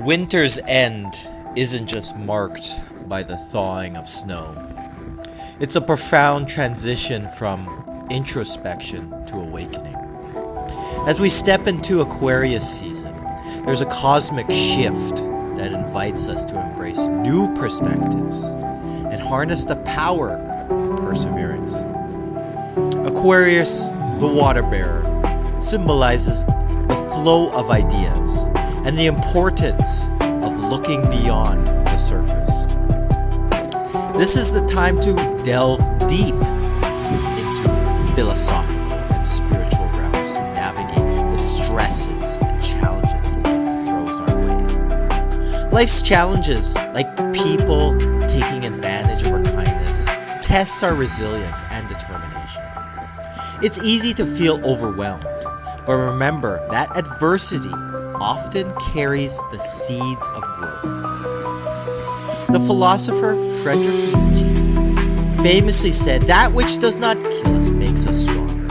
Winter's end isn't just marked by the thawing of snow. It's a profound transition from introspection to awakening. As we step into Aquarius season, there's a cosmic shift that invites us to embrace new perspectives and harness the power of perseverance. Aquarius, the water bearer, symbolizes the flow of ideas and the importance of looking beyond the surface. This is the time to delve deep into philosophical and spiritual realms to navigate the stresses and challenges life throws our way. Life's challenges, like people taking advantage of our kindness, test our resilience and determination. It's easy to feel overwhelmed, but remember that adversity often carries the seeds of growth. The philosopher Friedrich Nietzsche famously said, "That which does not kill us makes us stronger."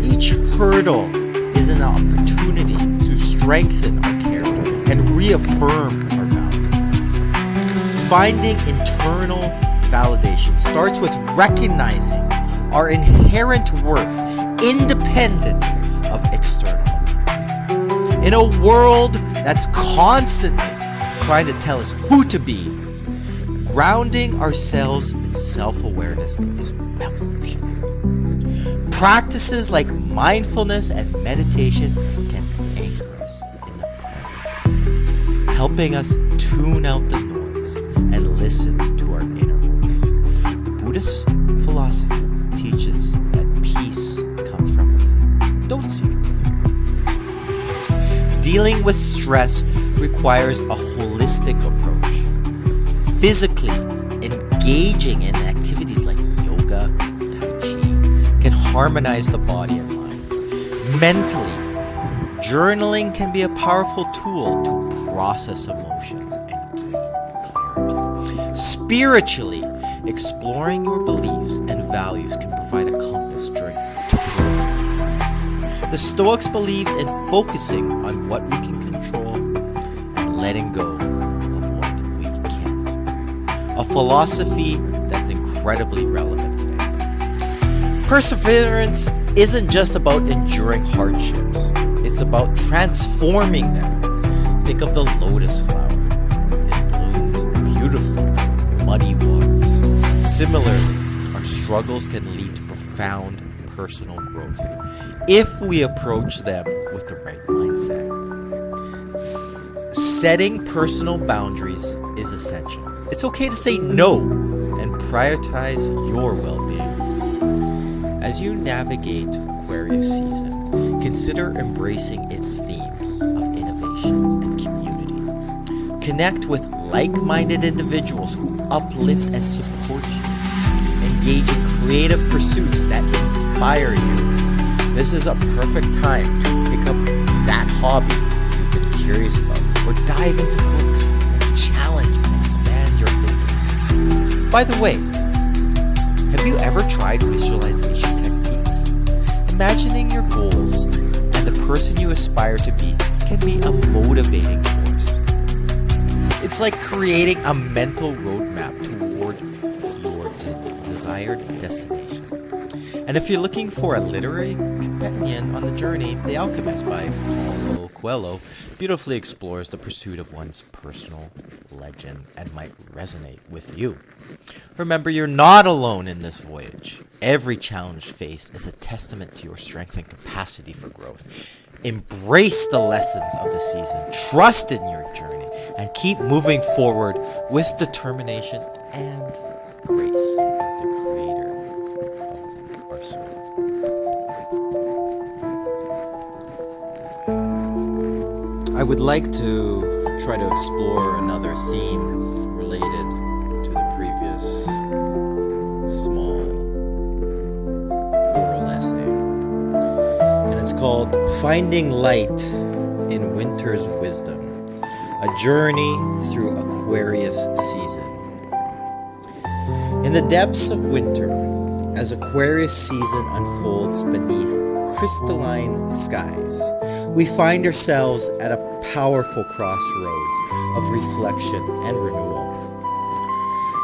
Each hurdle is an opportunity to strengthen our character and reaffirm our values. Finding internal validation starts with recognizing our inherent worth, independent of external opinions. In a world that's constantly trying to tell us who to be, grounding ourselves in self-awareness is revolutionary. Practices like mindfulness and meditation can anchor us in the present, helping us tune out the noise and listen to our inner voice. The Buddhist philosophy teaches that peace comes from within. Don't seek it within. Dealing with stress requires a holistic approach. Physically engaging in activities like yoga or Tai Chi can harmonize the body and mind. Mentally, journaling can be a powerful tool to process emotions and gain clarity. Spiritually, exploring your beliefs and values can provide a compass during turbulent times. The Stoics believed in focusing on what we can control and letting go of what we can't. A philosophy that's incredibly relevant today. Perseverance isn't just about enduring hardships, it's about transforming them. Think of the lotus flower. It blooms beautifully out of muddy waters. Similarly, our struggles can lead to profound personal growth if we approach them with the right mindset. Setting personal boundaries is essential. It's okay to say no and prioritize your well-being. As you navigate Aquarius season, consider embracing its themes of innovation and community. Connect with like-minded individuals who uplift and support you. Engage in creative pursuits that inspire you. This is a perfect time to pick up that hobby you've been curious about, or dive into books that challenge and expand your thinking. By the way, have you ever tried visualization techniques? Imagining your goals and the person you aspire to be can be a motivating force. It's like creating a mental roadmap toward your desired destination. And if you're looking for a literary companion on the journey, The Alchemist by Paulo Coelho beautifully explores the pursuit of one's personal legend and might resonate with you. Remember, you're not alone in this voyage. Every challenge faced is a testament to your strength and capacity for growth. Embrace the lessons of the season, trust in your journey, and keep moving forward with determination and grace of the Creator of our soul. I would like to try to explore another theme related to the previous small oral essay. And it's called Finding Light in Winter's Wisdom, a journey through Aquarius season. In the depths of winter, as Aquarius season unfolds beneath crystalline skies, we find ourselves at a powerful crossroads of reflection and renewal.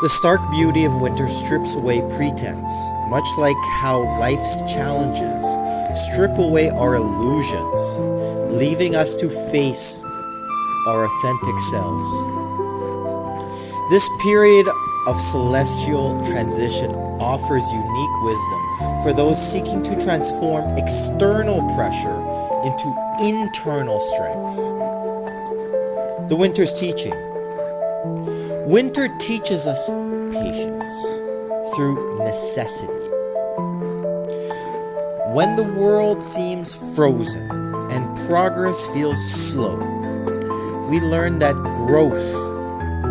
The stark beauty of winter strips away pretense, much like how life's challenges strip away our illusions, leaving us to face our authentic selves. This period of celestial transition offers unique wisdom for those seeking to transform external pressure into internal strength. The winter's teaching. Winter teaches us patience through necessity. When the world seems frozen and progress feels slow, we learn that growth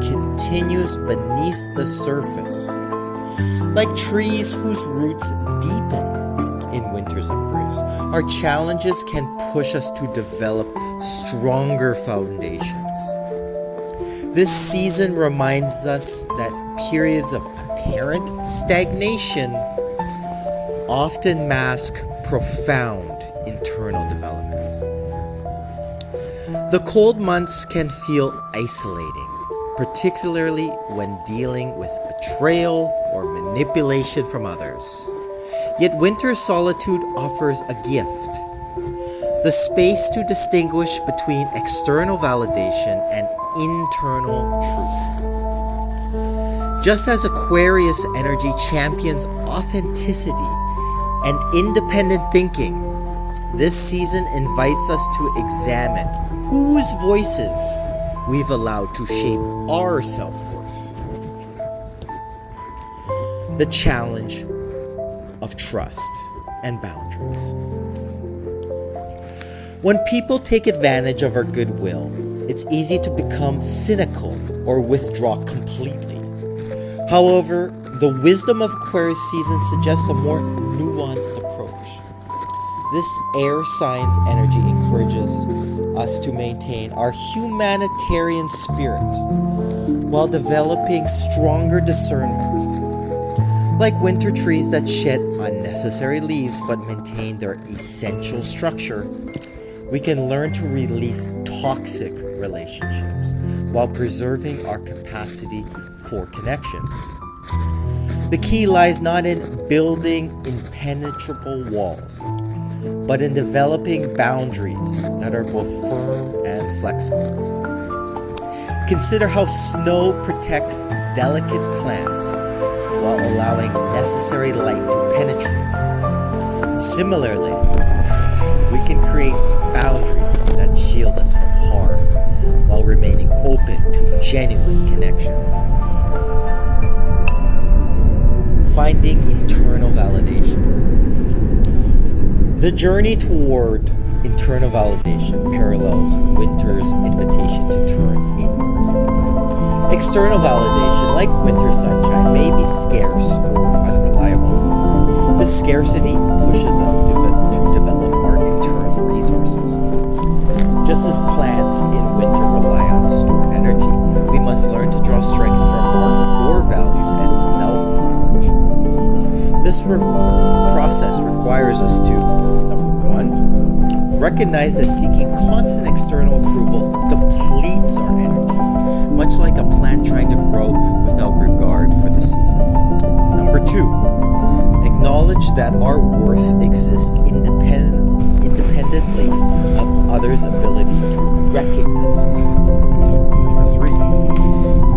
continues beneath the surface. Like trees whose roots deepen in winter's embrace, our challenges can push us to develop stronger foundations. This season reminds us that periods of apparent stagnation often mask profound internal development. The cold months can feel isolating, particularly when dealing with betrayal or manipulation from others. Yet winter's solitude offers a gift: the space to distinguish between external validation and internal truth. Just as Aquarius energy champions authenticity and independent thinking, this season invites us to examine whose voices we've allowed to shape our self-worth. The challenge of trust and boundaries. When people take advantage of our goodwill, it's easy to become cynical or withdraw completely. However, the wisdom of Aquarius season suggests a more nuanced approach. This air signs energy encourages us to maintain our humanitarian spirit while developing stronger discernment. Like winter trees that shed unnecessary leaves but maintain their essential structure, we can learn to release toxic relationships while preserving our capacity for connection. The key lies not in building impenetrable walls, but in developing boundaries that are both firm and flexible. Consider how snow protects delicate plants while allowing necessary light to penetrate. Similarly, we can create boundaries that shield us from harm while remaining open to genuine connection. Finding internal validation. The journey toward internal validation parallels winter's invitation to turn inward. External validation, like winter sunshine, may be scarce or unreliable. This scarcity pushes us to develop our internal resources. Just as plants in winter rely on stored energy, we must learn to draw strength from our core values and self-knowledge. This process requires us to, number one, recognize that seeking constant external approval depletes our energy, much like a plant trying to grow without regard for the season. Number two, acknowledge that our worth exists independently of others' ability to recognize it. Number three,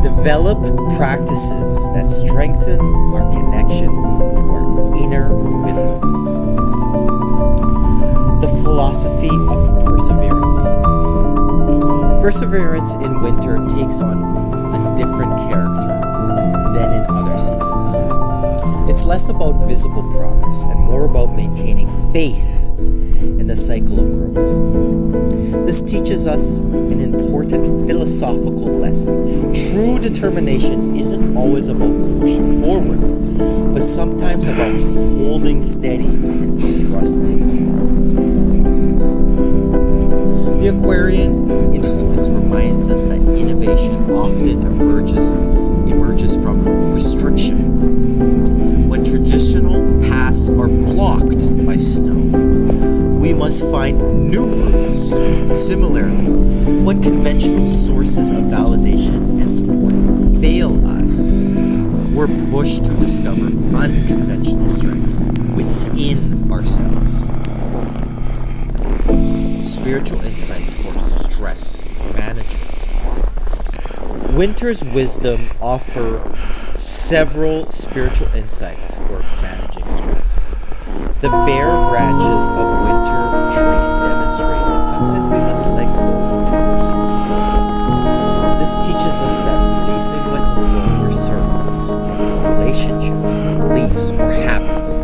develop practices that strengthen our connection to our inner wisdom. The philosophy of perseverance. Perseverance in winter takes on a different character than in other seasons. It's less about visible progress and more about maintaining faith in the cycle of growth. This teaches us an important philosophical lesson. True determination isn't always about pushing forward, but sometimes about holding steady and trusting the process. The Aquarian influence reminds us that innovation often emerges from restriction. When traditional paths are blocked by snow, we must find new roots. Similarly, when conventional sources of validation and support fail us, we're pushed to discover unconventional strengths within ourselves. Spiritual insights for stress management. Winter's wisdom offer several spiritual insights for managing stress. The bare branches of winter trees demonstrate that sometimes we must let go to grow strong. This teaches us that releasing what no longer serves us, whether relationships, beliefs, or habits,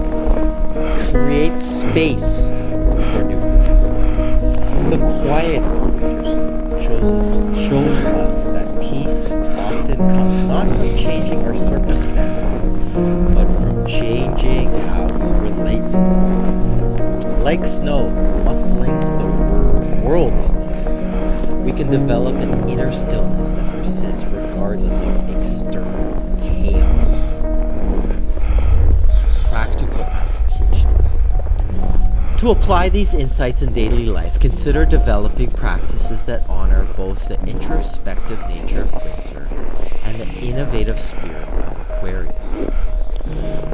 creates space for new growth. The quiet of winter snow shows us that peace often comes not from changing our circumstances, but from changing how we relate to them. Like snow muffling the world's noise, we can develop an inner stillness that persists regardless of external chaos. Practical applications. To apply these insights in daily life, consider developing practices that honor both the introspective nature of winter and the innovative spirit of Aquarius.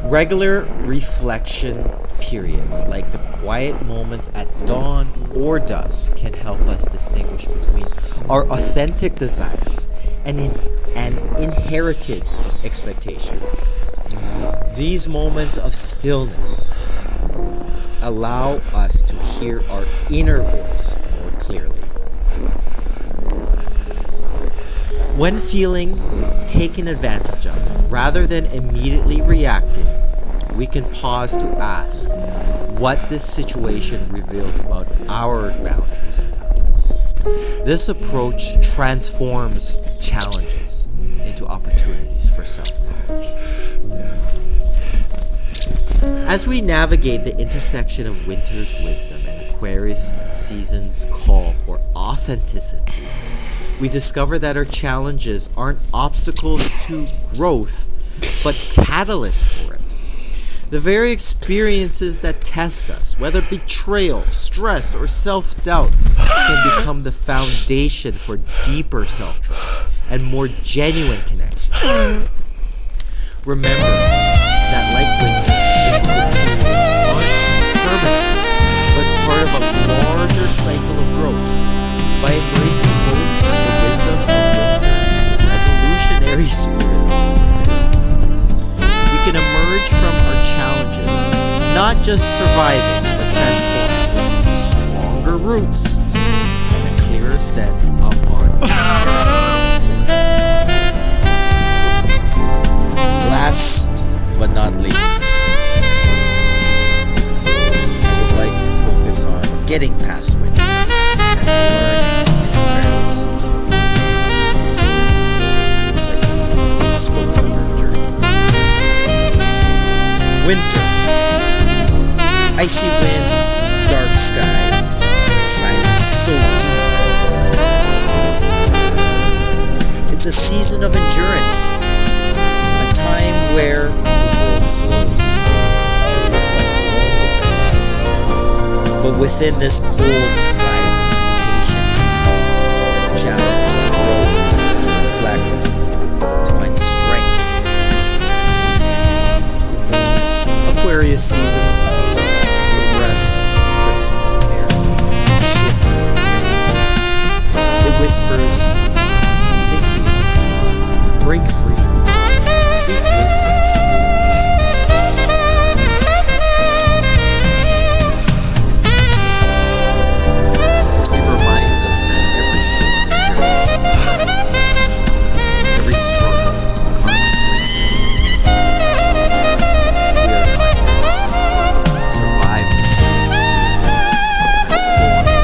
Regular reflection periods, like the quiet moments at dawn or dusk, can help us distinguish between our authentic desires and inherited expectations. These moments of stillness allow us to hear our inner voice more clearly. When feeling taken advantage of, rather than immediately reacting, we can pause to ask what this situation reveals about our boundaries and values. This approach transforms challenges into opportunities for self-knowledge. As we navigate the intersection of winter's wisdom and Aquarius season's call for authenticity, we discover that our challenges aren't obstacles to growth, but catalysts for it. The very experiences that test us, whether betrayal, stress, or self-doubt, can become the foundation for deeper self-trust and more genuine connections. Remember that, like winter, difficult periods aren't permanent, but part of a larger cycle of growth. By embracing both the wisdom of winter and the revolutionary spirit of Aquarius, we can emerge from our challenges not just surviving, but transforming with stronger roots and a clearer sense of our inherent worth. Last but not least, I would like to focus on getting past winter and learning in Aquarius season. It's like a spoken word journey. Winter. Icy winds, dark skies, and silence so deep it's listening. It's a season of endurance, a time where the world slows and we're left alone with our thoughts. But within this cold lies an invitation, a challenge to grow, to reflect, to find strength in stillness. Aquarius season, the breath of crisp air shifts the air. It whispers, think deep, break free, seek wisdom. It reminds us that every storm carries a lesson. Every struggle carves resilience. We are not here to simply survive, to transform through it.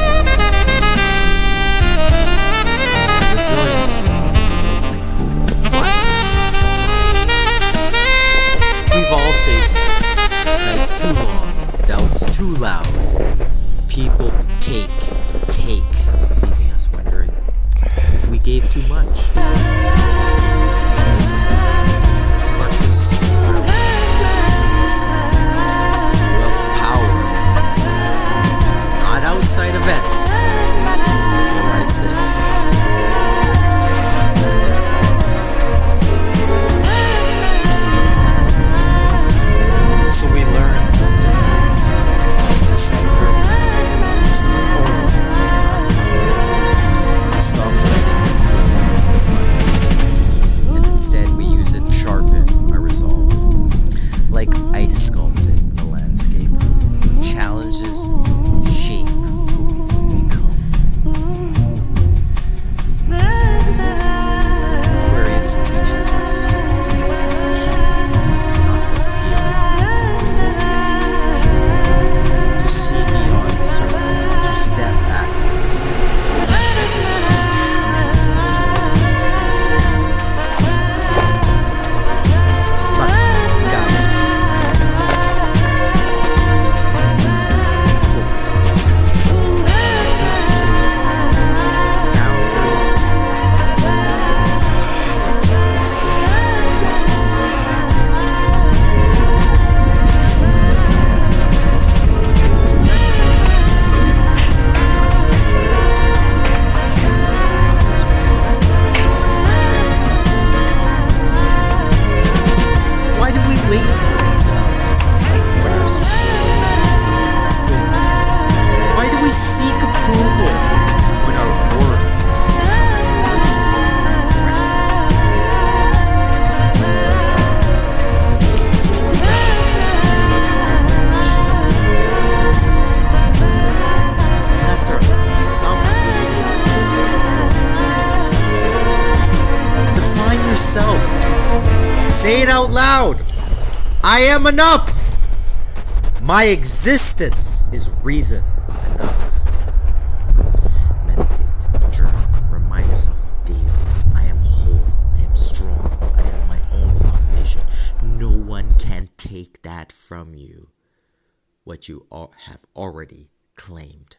Resilience, like fire in the frost. We've all faced nights too long, doubts too loud, people who take and take, leaving us wondering if we gave too much. And listen, Marcus Aurelius once said, "You have power, not outside. Say it out loud. I am enough. My existence is reason enough. Meditate, journal, remind yourself daily. I am whole, I am strong, I am my own foundation. No one can take that from you, what you have already claimed.